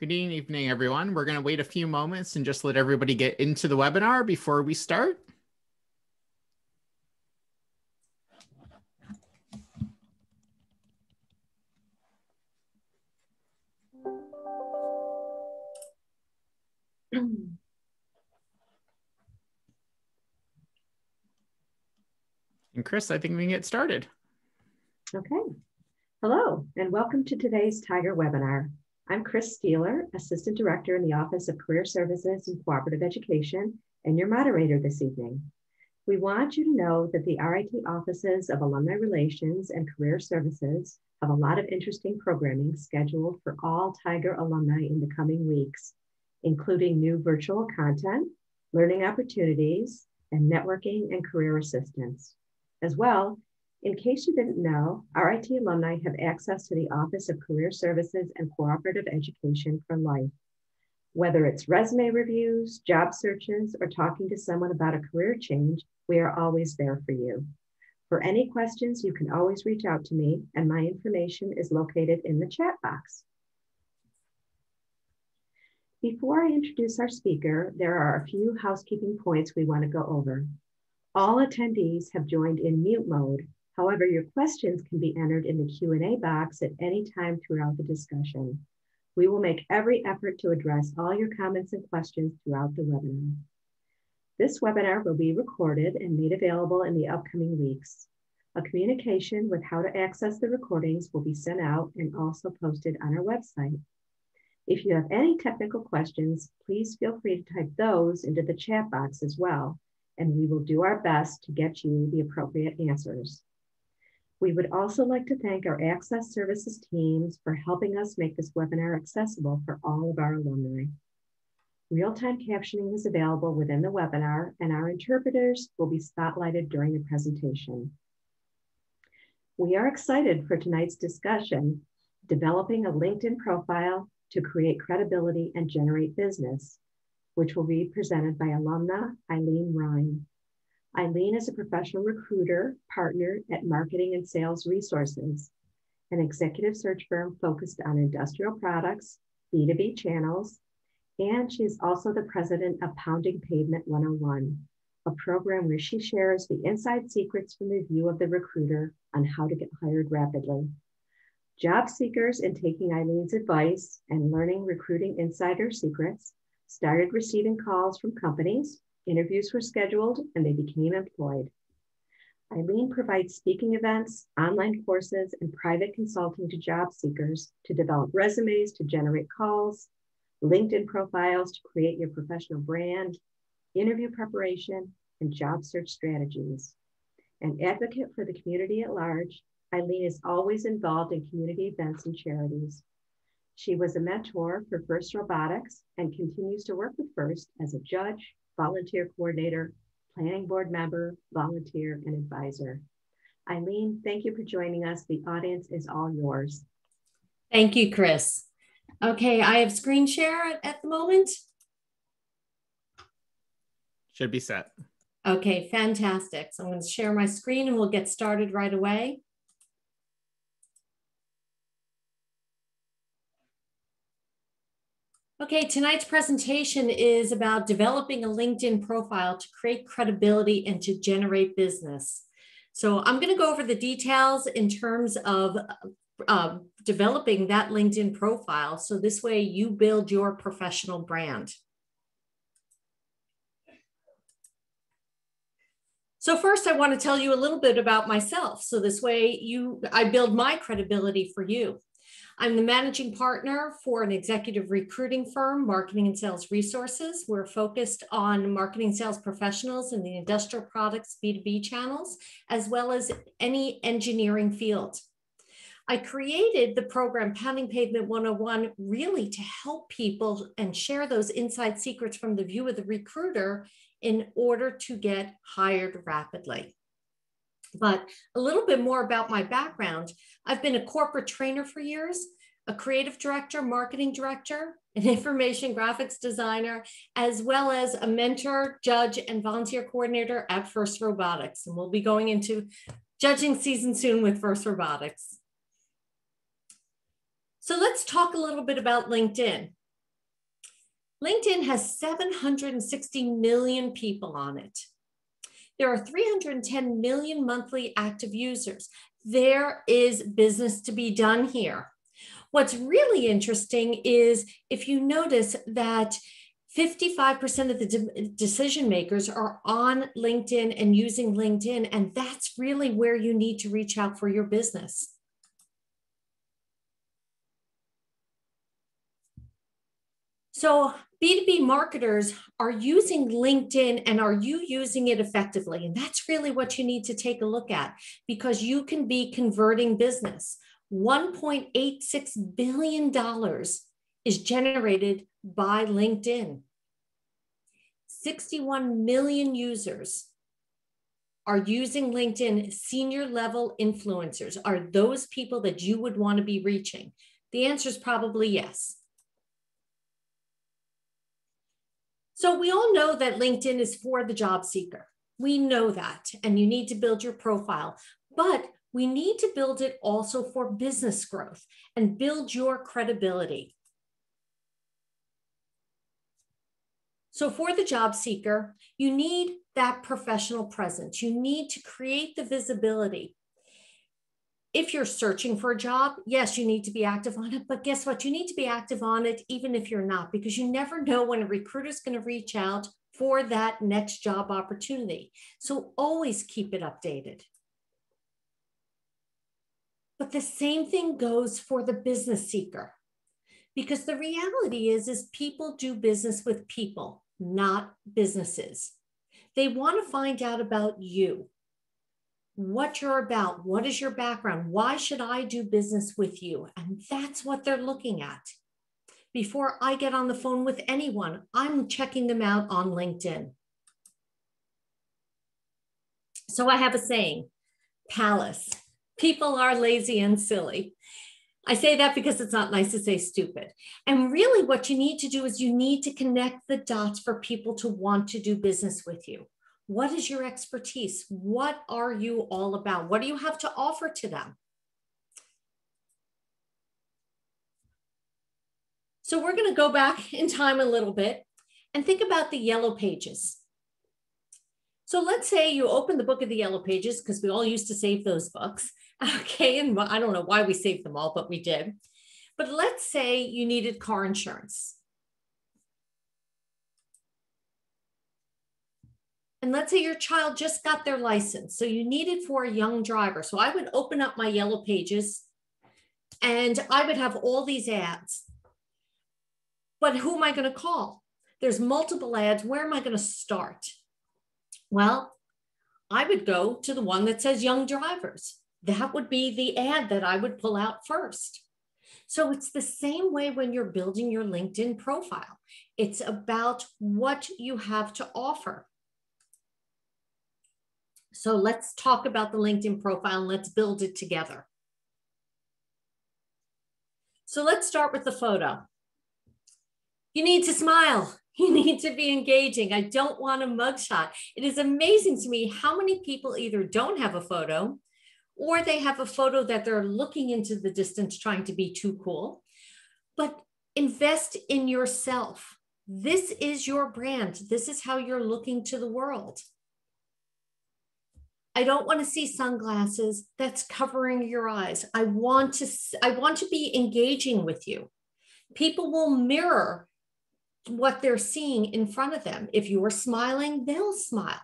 Good evening, everyone. We're going to wait a few moments and just let everybody get into the webinar before we start. And Chris, I think we can get started. Okay. Hello, and welcome to today's Tiger webinar. I'm Chris Steeler, Assistant Director in the Office of Career Services and Cooperative Education, and your moderator this evening. We want you to know that the RIT offices of Alumni Relations and Career Services have a lot of interesting programming scheduled for all Tiger alumni in the coming weeks, including new virtual content, learning opportunities, and networking and career assistance. As well, in case you didn't know, RIT alumni have access to the Office of Career Services and Cooperative Education for life. Whether it's resume reviews, job searches, or talking to someone about a career change, we are always there for you. For any questions, you can always reach out to me, and my information is located in the chat box. Before I introduce our speaker, there are a few housekeeping points we want to go over. All attendees have joined in mute mode. However, your questions can be entered in the Q&A box at any time throughout the discussion. We will make every effort to address all your comments and questions throughout the webinar. This webinar will be recorded and made available in the upcoming weeks. A communication with how to access the recordings will be sent out and also posted on our website. If you have any technical questions, please feel free to type those into the chat box as well, and we will do our best to get you the appropriate answers. We would also like to thank our Access Services teams for helping us make this webinar accessible for all of our alumni. Real-time captioning is available within the webinar, and our interpreters will be spotlighted during the presentation. We are excited for tonight's discussion, Developing a LinkedIn Profile to Create Credibility and Generate Business, which will be presented by alumna Ilene Ryan. Ilene is a professional recruiter partner at Marketing and Sales Resources, an executive search firm focused on industrial products, B2B channels, and she is also the president of Pounding Pavement 101, a program where she shares the inside secrets from the view of the recruiter on how to get hired rapidly. Job seekers, in taking Ilene's advice and learning recruiting insider secrets, started receiving calls from companies, interviews were scheduled, and they became employed. Ilene provides speaking events, online courses, and private consulting to job seekers to develop resumes, to generate calls, LinkedIn profiles to create your professional brand, interview preparation, and job search strategies. An advocate for the community at large, Ilene is always involved in community events and charities. She was a mentor for FIRST Robotics and continues to work with FIRST as a judge, volunteer coordinator, planning board member, volunteer, and advisor. Ilene, thank you for joining us. The audience is all yours. Thank you, Chris. Okay, I have screen share at the moment. Should be set. Okay, fantastic. So I'm going to share my screen and we'll get started right away. Okay, tonight's presentation is about developing a LinkedIn profile to create credibility and to generate business. So I'm going to go over the details in terms of developing that LinkedIn profile. So this way you build your professional brand. So first I want to tell you a little bit about myself. So this way I build my credibility for you. I'm the managing partner for an executive recruiting firm, Marketing and Sales Resources. We're focused on marketing sales professionals in the industrial products B2B channels, as well as any engineering field. I created the program Pounding Pavement 101 really to help people and share those inside secrets from the view of the recruiter in order to get hired rapidly. But a little bit more about my background. I've been a corporate trainer for years, a creative director, marketing director, an information graphics designer, as well as a mentor, judge, and volunteer coordinator at FIRST Robotics. And we'll be going into judging season soon with FIRST Robotics. So let's talk a little bit about LinkedIn. LinkedIn has 760 million people on it. There are 310 million monthly active users. There is business to be done here. What's really interesting is if you notice that 55% of the decision makers are on LinkedIn and using LinkedIn, and that's really where you need to reach out for your business. So B2B marketers are using LinkedIn, and are you using it effectively? And that's really what you need to take a look at, because you can be converting business. $1.86 billion is generated by LinkedIn. 61 million users are using LinkedIn. Senior level influencers are those people that you would want to be reaching. The answer is probably yes. So we all know that LinkedIn is for the job seeker. We know that, and you need to build your profile, but we need to build it also for business growth and build your credibility. So for the job seeker, you need that professional presence. You need to create the visibility. If you're searching for a job, yes, you need to be active on it, but guess what? You need to be active on it even if you're not, because you never know when a recruiter is going to reach out for that next job opportunity. So always keep it updated. But the same thing goes for the business seeker, because the reality is people do business with people, not businesses. They want to find out about you, what you're about, what is your background, why should I do business with you? And that's what they're looking at. Before I get on the phone with anyone, I'm checking them out on LinkedIn. So I have a saying, Palace, people are lazy and silly. I say that because it's not nice to say stupid. And really what you need to do is you need to connect the dots for people to want to do business with you. What is your expertise? What are you all about? What do you have to offer to them? So we're going to go back in time a little bit and think about the yellow pages. So let's say you open the book of the yellow pages, because we all used to save those books. Okay, and I don't know why we saved them all, but we did. But let's say you needed car insurance. And let's say your child just got their license, so you need it for a young driver. So I would open up my yellow pages and I would have all these ads. But who am I going to call? There's multiple ads. Where am I going to start? Well, I would go to the one that says young drivers. That would be the ad that I would pull out first. So it's the same way when you're building your LinkedIn profile. It's about what you have to offer. So let's talk about the LinkedIn profile and let's build it together. So let's start with the photo. You need to smile. You need to be engaging. I don't want a mugshot. It is amazing to me how many people either don't have a photo, or they have a photo that they're looking into the distance trying to be too cool. But invest in yourself. This is your brand. This is how you're looking to the world. I don't want to see sunglasses that's covering your eyes. I want to be engaging with you. People will mirror what they're seeing in front of them. If you are smiling, they'll smile.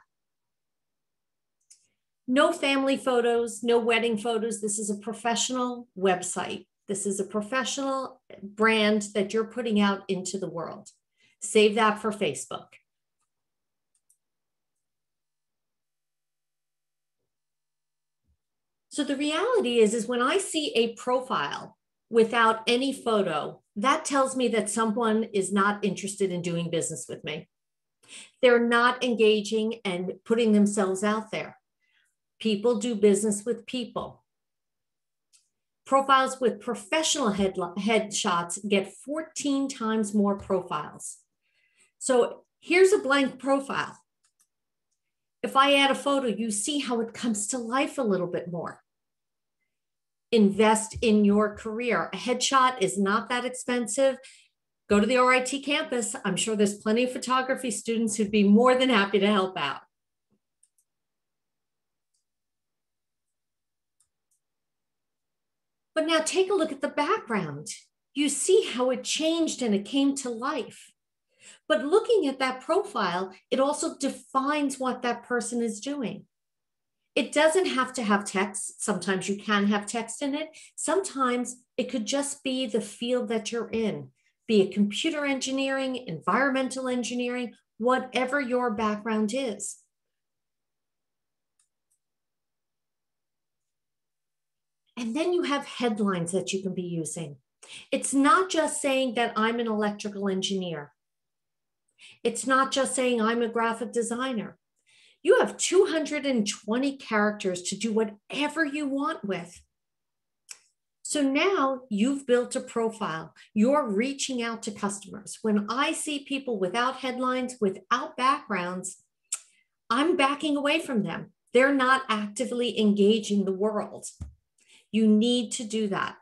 No family photos, no wedding photos. This is a professional website. This is a professional brand that you're putting out into the world. Save that for Facebook. So the reality is when I see a profile without any photo, that tells me that someone is not interested in doing business with me. They're not engaging and putting themselves out there. People do business with people. Profiles with professional headshots get 14 times more profiles. So here's a blank profile. If I add a photo, you see how it comes to life a little bit more. Invest in your career. A headshot is not that expensive. go to the RIT campus. I'm sure there's plenty of photography students who'd be more than happy to help out. But now take a look at the background. You see how it changed and it came to life. But looking at that profile, it also defines what that person is doing. It doesn't have to have text. Sometimes you can have text in it. Sometimes it could just be the field that you're in, be it computer engineering, environmental engineering, whatever your background is. And then you have headlines that you can be using. It's not just saying that I'm an electrical engineer. It's not just saying I'm a graphic designer. You have 220 characters to do whatever you want with. So now you've built a profile. You're reaching out to customers. When I see people without headlines, without backgrounds, I'm backing away from them. They're not actively engaging the world. You need to do that.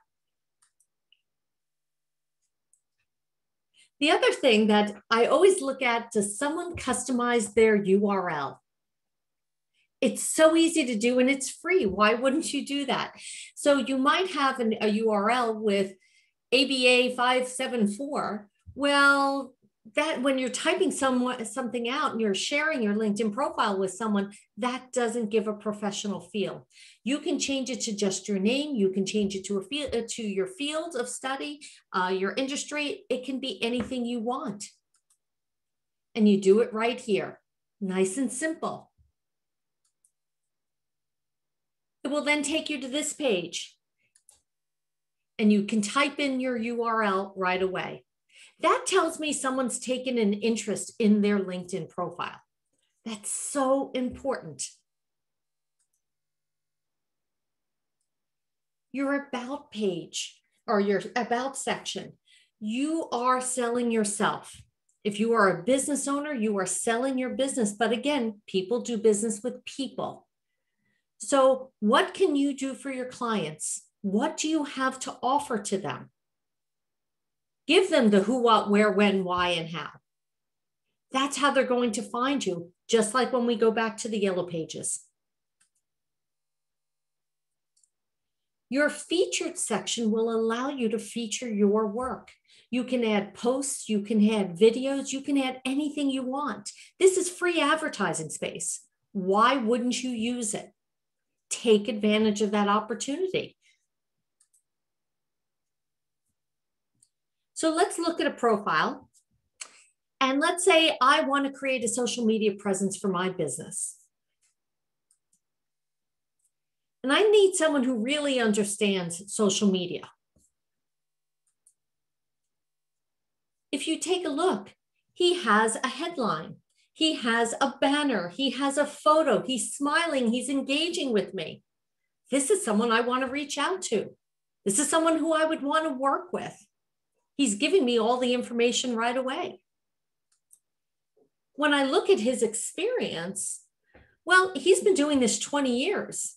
The other thing that I always look at, does someone customize their URL? It's so easy to do and it's free. Why wouldn't you do that? So you might have a URL with ABA 574. Well, that when you're typing something out and you're sharing your LinkedIn profile with someone, that doesn't give a professional feel. You can change it to just your name. You can change it to a field, to your field of study, your industry. It can be anything you want. And you do it right here. Nice and simple. It will then take you to this page. And you can type in your URL right away. That tells me someone's taken an interest in their LinkedIn profile. That's so important. Your about page or your about section, you are selling yourself. If you are a business owner, you are selling your business. But again, people do business with people. So what can you do for your clients? What do you have to offer to them? Give them the who, what, where, when, why, and how. That's how they're going to find you, just like when we go back to the yellow pages. Your featured section will allow you to feature your work. You can add posts, you can add videos, you can add anything you want. This is free advertising space. Why wouldn't you use it? Take advantage of that opportunity. So let's look at a profile. And let's say I want to create a social media presence for my business. And I need someone who really understands social media. If you take a look, he has a headline. He has a banner. He has a photo. He's smiling. He's engaging with me. This is someone I want to reach out to. This is someone who I would want to work with. He's giving me all the information right away. When I look at his experience, well, he's been doing this 20 years.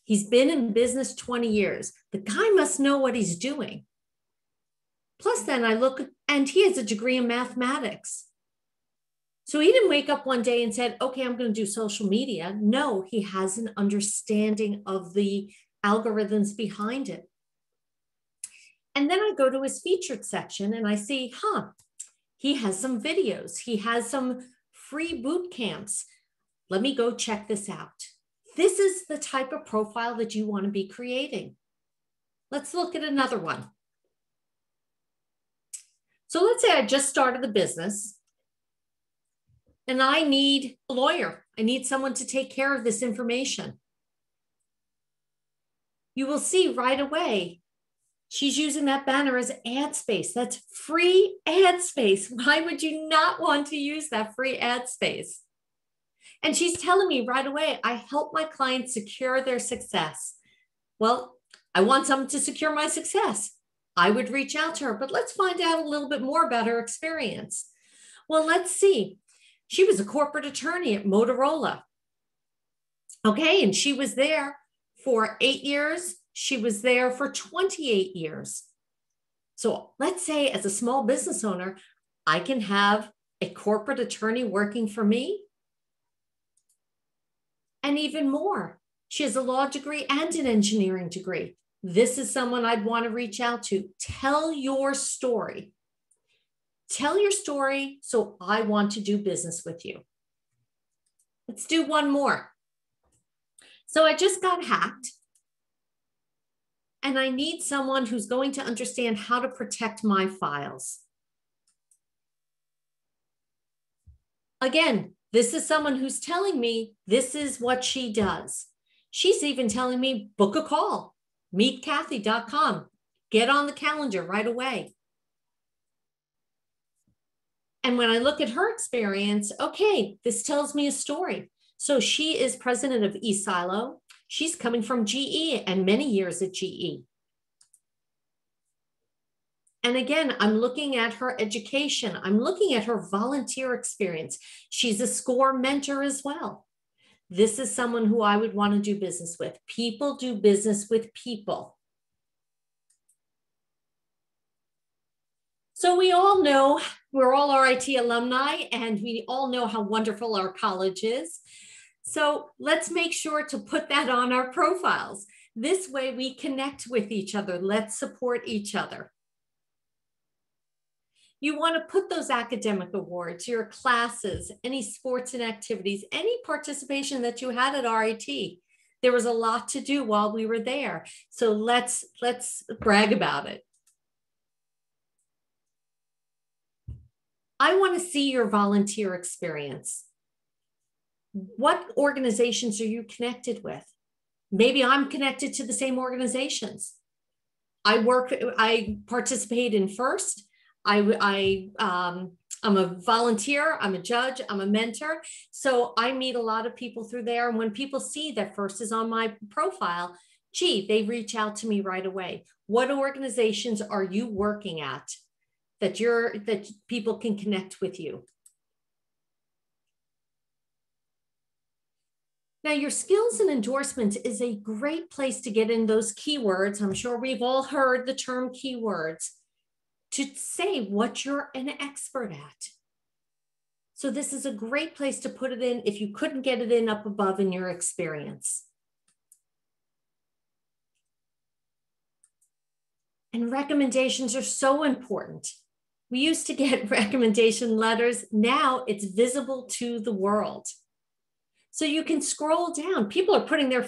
He's been in business 20 years. The guy must know what he's doing. Plus then I look, and he has a degree in mathematics. So he didn't wake up one day and said, okay, I'm going to do social media. No, he has an understanding of the algorithms behind it. And then I go to his featured section and I see, he has some videos. He has some free boot camps. Let me go check this out. This is the type of profile that you want to be creating. Let's look at another one. So let's say I just started the business and I need a lawyer. I need someone to take care of this information. You will see right away, she's using that banner as ad space. That's free ad space. Why would you not want to use that free ad space? And she's telling me right away, I help my clients secure their success. Well, I want someone to secure my success. I would reach out to her, but let's find out a little bit more about her experience. Well, let's see. She was a corporate attorney at Motorola. Okay, and she was there for 8 years. She was there for 28 years. So let's say as a small business owner, I can have a corporate attorney working for me. And even more, she has a law degree and an engineering degree. This is someone I'd want to reach out to. Tell your story. Tell your story, so I want to do business with you. Let's do one more. So I just got hacked, and I need someone who's going to understand how to protect my files. Again, this is someone who's telling me this is what she does. She's even telling me, book a call, meetkathy.com, get on the calendar right away. And when I look at her experience, okay, this tells me a story. So she is president of eSilo. She's coming from GE and many years at GE. And again, I'm looking at her education. I'm looking at her volunteer experience. She's a SCORE mentor as well. This is someone who I would want to do business with. People do business with people. So we all know, we're all RIT alumni, and we all know how wonderful our college is. So let's make sure to put that on our profiles. This way we connect with each other. Let's support each other. You want to put those academic awards, your classes, any sports and activities, any participation that you had at RIT. There was a lot to do while we were there. So let's brag about it. I want to see your volunteer experience. What organizations are you connected with? Maybe I'm connected to the same organizations. I participate in FIRST. I'm a volunteer, I'm a judge, I'm a mentor. So I meet a lot of people through there. And when people see that FIRST is on my profile, gee, they reach out to me right away. What organizations are you working at that people can connect with you? Now, your skills and endorsements is a great place to get in those keywords. I'm sure we've all heard the term keywords, to say what you're an expert at. So this is a great place to put it in if you couldn't get it in up above in your experience. And recommendations are so important. We used to get recommendation letters. Now it's visible to the world. So you can scroll down. People are putting their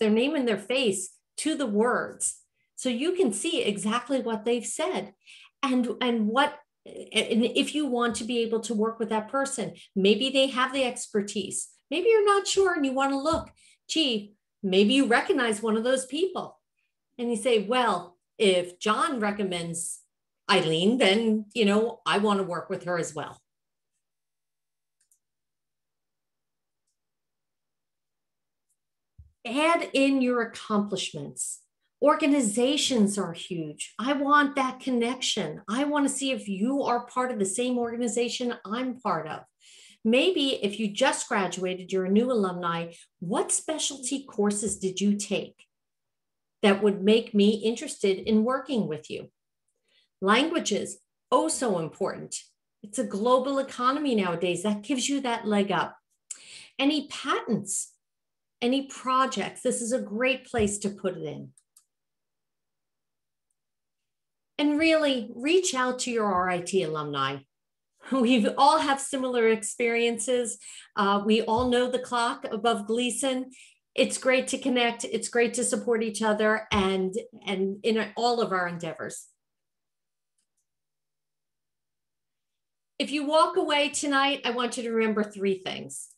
name and their face to the words. So you can see exactly what they've said. And if you want to be able to work with that person, maybe they have the expertise. Maybe you're not sure and you want to look. Gee, maybe you recognize one of those people. And you say, well, if John recommends Eileen, then, I want to work with her as well. Add in your accomplishments. Organizations are huge. I want that connection. I want to see if you are part of the same organization I'm part of. Maybe if you just graduated, you're a new alumni, what specialty courses did you take that would make me interested in working with you? Languages, oh so important. It's a global economy nowadays. That gives you that leg up. Any patents, any projects, this is a great place to put it in. And really reach out to your RIT alumni. We all have similar experiences. We all know the clock above Gleason. It's great to connect. It's great to support each other and in all of our endeavors. If you walk away tonight, I want you to remember 3 things.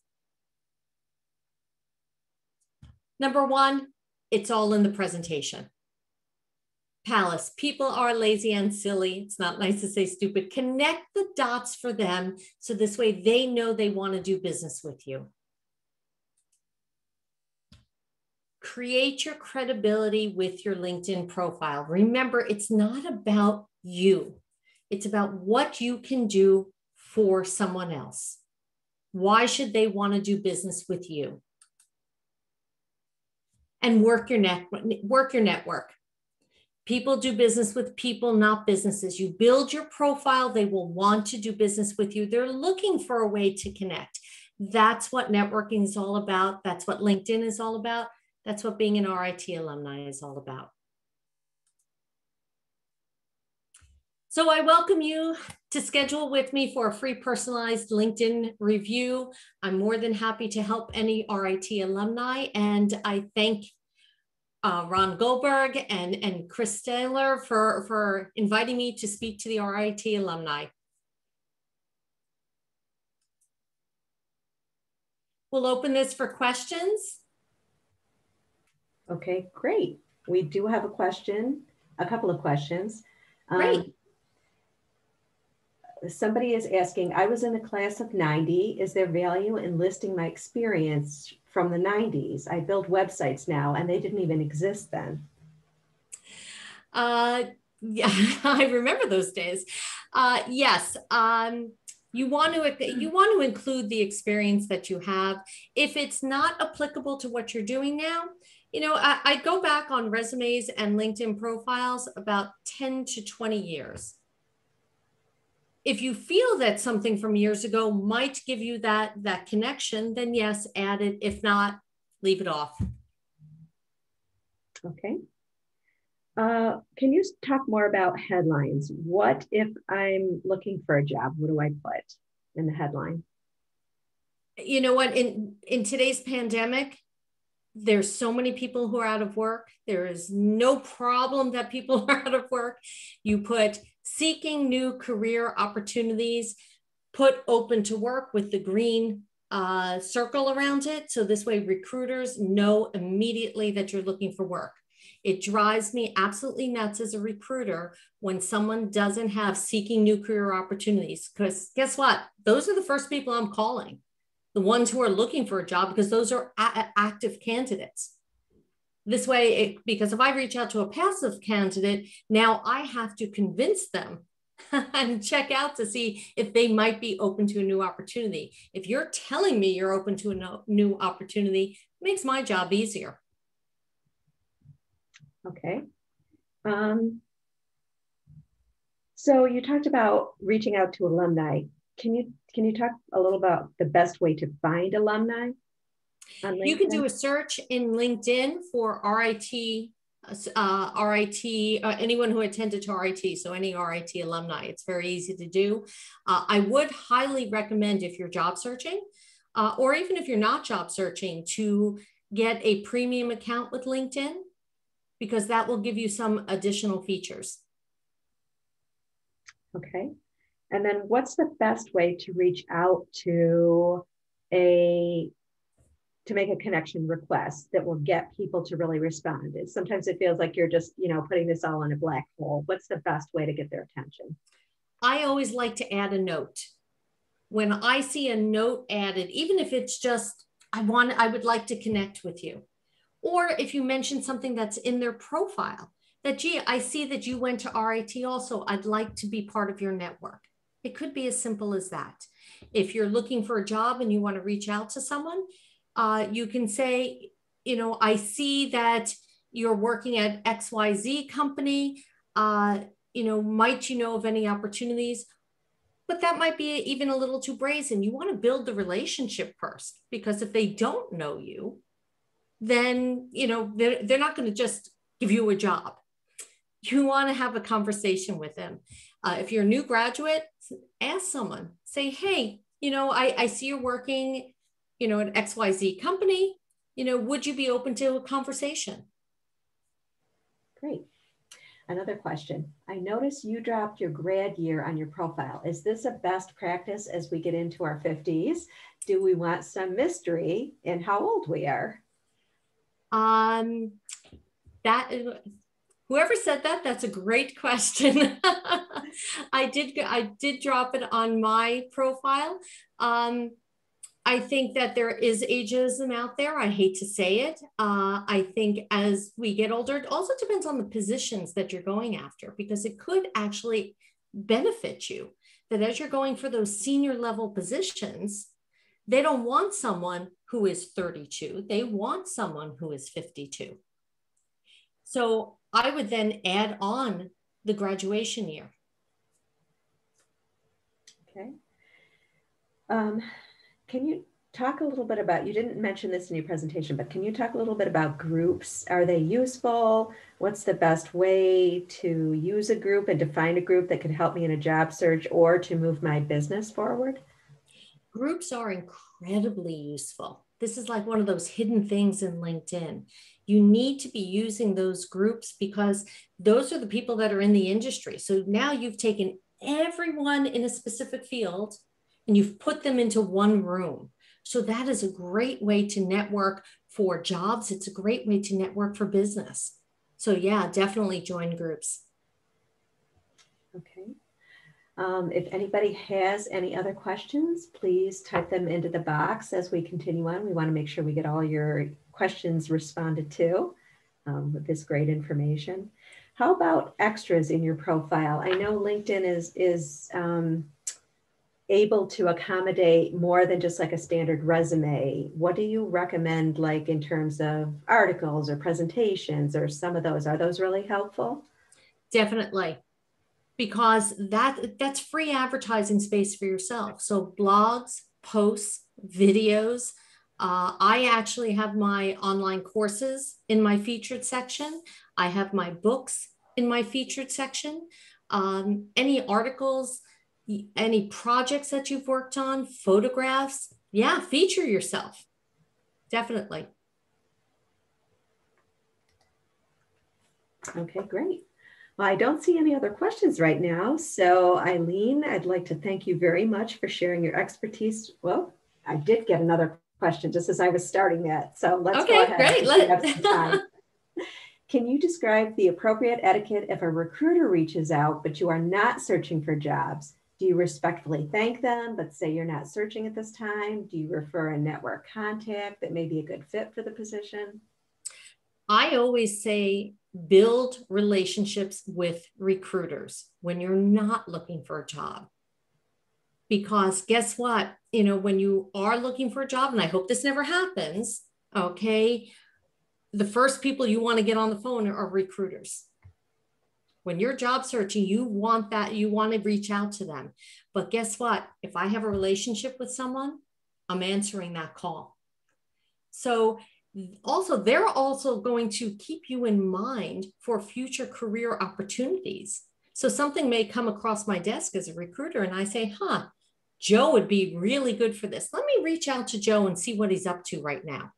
Number 1, it's all in the presentation. Palace, people are lazy and silly. It's not nice to say stupid. Connect the dots for them so this way they know they want to do business with you. Create your credibility with your LinkedIn profile. Remember, it's not about you. It's about what you can do for someone else. Why should they want to do business with you? And work your network. People do business with people, not businesses. You build your profile, they will want to do business with you. They're looking for a way to connect. That's what networking is all about. That's what LinkedIn is all about. That's what being an RIT alumni is all about. So I welcome you to schedule with me for a free personalized LinkedIn review. I'm more than happy to help any RIT alumni. And I thank Ron Goldberg and Chris Taylor for inviting me to speak to the RIT alumni. We'll open this for questions. Okay, great. We do have a question, a couple of questions. Great. Somebody is asking, I was in the class of 90. Is there value in listing my experience from the 90s? I build websites now and they didn't even exist then. Yeah, I remember those days. Yes. You want to include the experience that you have. If it's not applicable to what you're doing now, you know, I go back on resumes and LinkedIn profiles about 10 to 20 years. If you feel that something from years ago might give you that connection, then yes, add it. If not, leave it off. Okay. Can you talk more about headlines? What if I'm looking for a job? What do I put in the headline? You know what? In today's pandemic, there's so many people who are out of work. There is no problem that people are out of work. You put seeking new career opportunities, put open to work with the green circle around it. So this way recruiters know immediately that you're looking for work. It drives me absolutely nuts as a recruiter when someone doesn't have seeking new career opportunities, because guess what? Those are the first people I'm calling, the ones who are looking for a job, because those are active candidates. This way, because if I reach out to a passive candidate, now I have to convince them and check out to see if they might be open to a new opportunity. If you're telling me you're open to a new opportunity, it makes my job easier. Okay. So you talked about reaching out to alumni. Can you talk a little about the best way to find alumni on LinkedIn? You can do a search in LinkedIn for RIT, anyone who attended to RIT, so any RIT alumni. It's very easy to do. I would highly recommend, if you're job searching, or even if you're not job searching, to get a premium account with LinkedIn, because that will give you some additional features. Okay. And then what's the best way to reach out to make a connection request that will get people to really respond? Sometimes it feels like you're just, putting this all in a black hole. What's the best way to get their attention? I always like to add a note. When I see a note added, even if it's just, I would like to connect with you. Or if you mention something that's in their profile, that, gee, I see that you went to RIT also, I'd like to be part of your network. It could be as simple as that. If you're looking for a job and you want to reach out to someone, you can say, I see that you're working at XYZ company, might you know of any opportunities? But that might be even a little too brazen. You want to build the relationship first, because if they don't know you, then, they're not going to just give you a job. You want to have a conversation with them. If you're a new graduate, ask someone, say, hey, I see you're working, at XYZ company, would you be open to a conversation? Great. Another question. I noticed you dropped your grad year on your profile. Is this a best practice as we get into our 50s? Do we want some mystery in how old we are? Whoever said that, that's a great question. I did drop it on my profile. I think that there is ageism out there. I hate to say it. I think as we get older, it also depends on the positions that you're going after, because it could actually benefit you that as you're going for those senior level positions, they don't want someone who is 32. They want someone who is 52. So I would then add on the graduation year. Okay. Can you talk a little bit about, you didn't mention this in your presentation, but can you talk a little bit about groups? Are they useful? What's the best way to use a group and define a group that could help me in a job search or to move my business forward? Groups are incredibly useful. This is like one of those hidden things in LinkedIn. You need to be using those groups because those are the people that are in the industry. So now you've taken everyone in a specific field and you've put them into one room. So that is a great way to network for jobs. It's a great way to network for business. So yeah, definitely join groups. Okay. If anybody has any other questions, please type them into the box as we continue on. We want to make sure we get all your questions responded to with this great information. How about extras in your profile? I know LinkedIn is able to accommodate more than just like a standard resume. What do you recommend, like in terms of articles or presentations or some of those? Are those really helpful? Definitely. Because that's free advertising space for yourself. So blogs, posts, videos. I actually have my online courses in my featured section. I have my books in my featured section. Any articles, any projects that you've worked on, photographs. Yeah, feature yourself. Definitely. Okay, great. Well, I don't see any other questions right now. So Ilene, I'd like to thank you very much for sharing your expertise. Well, I did get another question just as I was starting that. So let's go ahead. Great. We have some time. Can you describe the appropriate etiquette if a recruiter reaches out, but you are not searching for jobs? Do you respectfully thank them, but say you're not searching at this time? Do you refer a network contact that may be a good fit for the position? I always say build relationships with recruiters when you're not looking for a job. Because guess what? You know, when you are looking for a job, and I hope this never happens, okay, the first people you want to get on the phone are recruiters. When you're job searching, you want to reach out to them. But guess what? If I have a relationship with someone, I'm answering that call. So also, they're also going to keep you in mind for future career opportunities. So something may come across my desk as a recruiter and I say, Joe would be really good for this. Let me reach out to Joe and see what he's up to right now.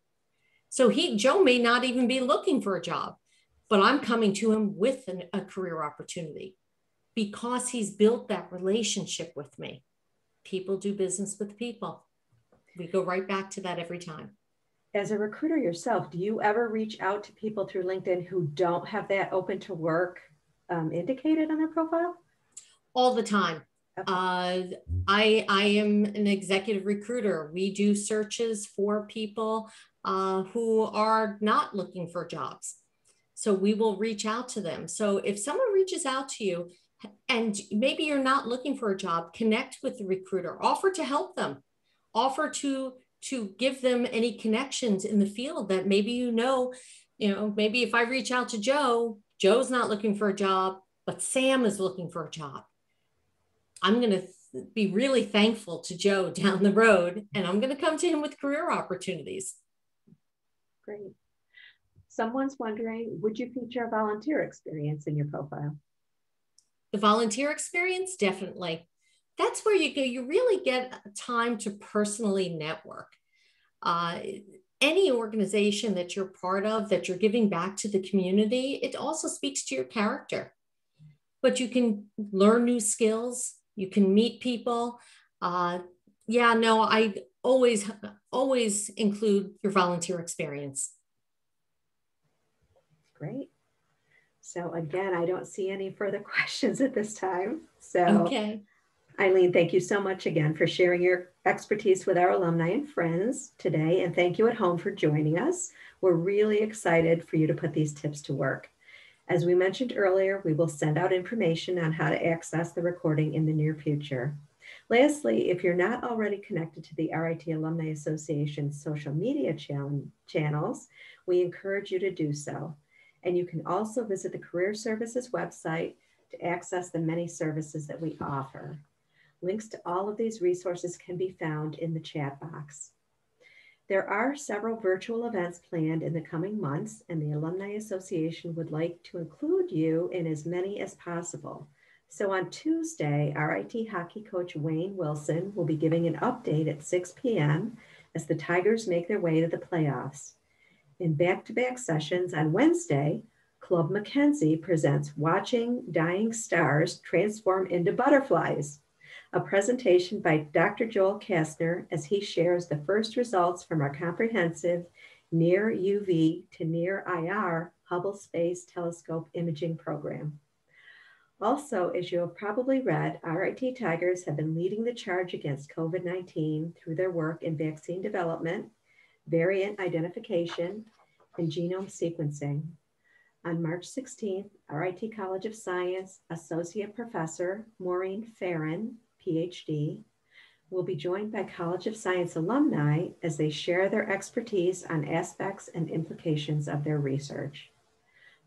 So Joe may not even be looking for a job, but I'm coming to him with a career opportunity because he's built that relationship with me. People do business with people. We go right back to that every time. As a recruiter yourself, do you ever reach out to people through LinkedIn who don't have that open to work indicated on their profile? All the time. Okay. I am an executive recruiter. We do searches for people who are not looking for jobs. So we will reach out to them. So if someone reaches out to you and maybe you're not looking for a job, connect with the recruiter, offer to help them, offer to give them any connections in the field that maybe maybe if I reach out to Joe, Joe's not looking for a job, but Sam is looking for a job. I'm going to be really thankful to Joe down the road, and I'm going to come to him with career opportunities. Great. Someone's wondering, would you feature a volunteer experience in your profile? The volunteer experience, definitely. That's where you really get time to personally network. Any organization that you're part of, that you're giving back to the community, it also speaks to your character. But you can learn new skills. You can meet people. I always include your volunteer experience. Great. So again, I don't see any further questions at this time. So okay. Ilene, thank you so much again for sharing your expertise with our alumni and friends today. And thank you at home for joining us. We're really excited for you to put these tips to work. As we mentioned earlier, we will send out information on how to access the recording in the near future. Lastly, if you're not already connected to the RIT Alumni Association's social media channels, we encourage you to do so. And you can also visit the Career Services website to access the many services that we offer. Links to all of these resources can be found in the chat box. There are several virtual events planned in the coming months, and the Alumni Association would like to include you in as many as possible. So on Tuesday, RIT hockey coach Wayne Wilson will be giving an update at 6 p.m. as the Tigers make their way to the playoffs. In back-to-back sessions on Wednesday, Club Mackenzie presents Watching Dying Stars Transform into Butterflies, a presentation by Dr. Joel Kastner as he shares the first results from our comprehensive near UV to near IR Hubble Space Telescope imaging program. Also, as you have probably read, RIT Tigers have been leading the charge against COVID-19 through their work in vaccine development, variant identification, and genome sequencing. On March 16th, RIT College of Science Associate Professor Maureen Farron, PhD, will be joined by College of Science alumni as they share their expertise on aspects and implications of their research.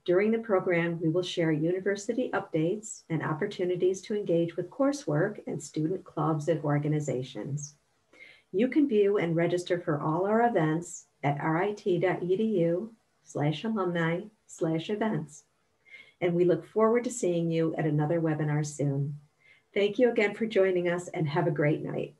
During the program, we will share university updates and opportunities to engage with coursework and student clubs and organizations. You can view and register for all our events at rit.edu/alumni/events. And we look forward to seeing you at another webinar soon. Thank you again for joining us and have a great night.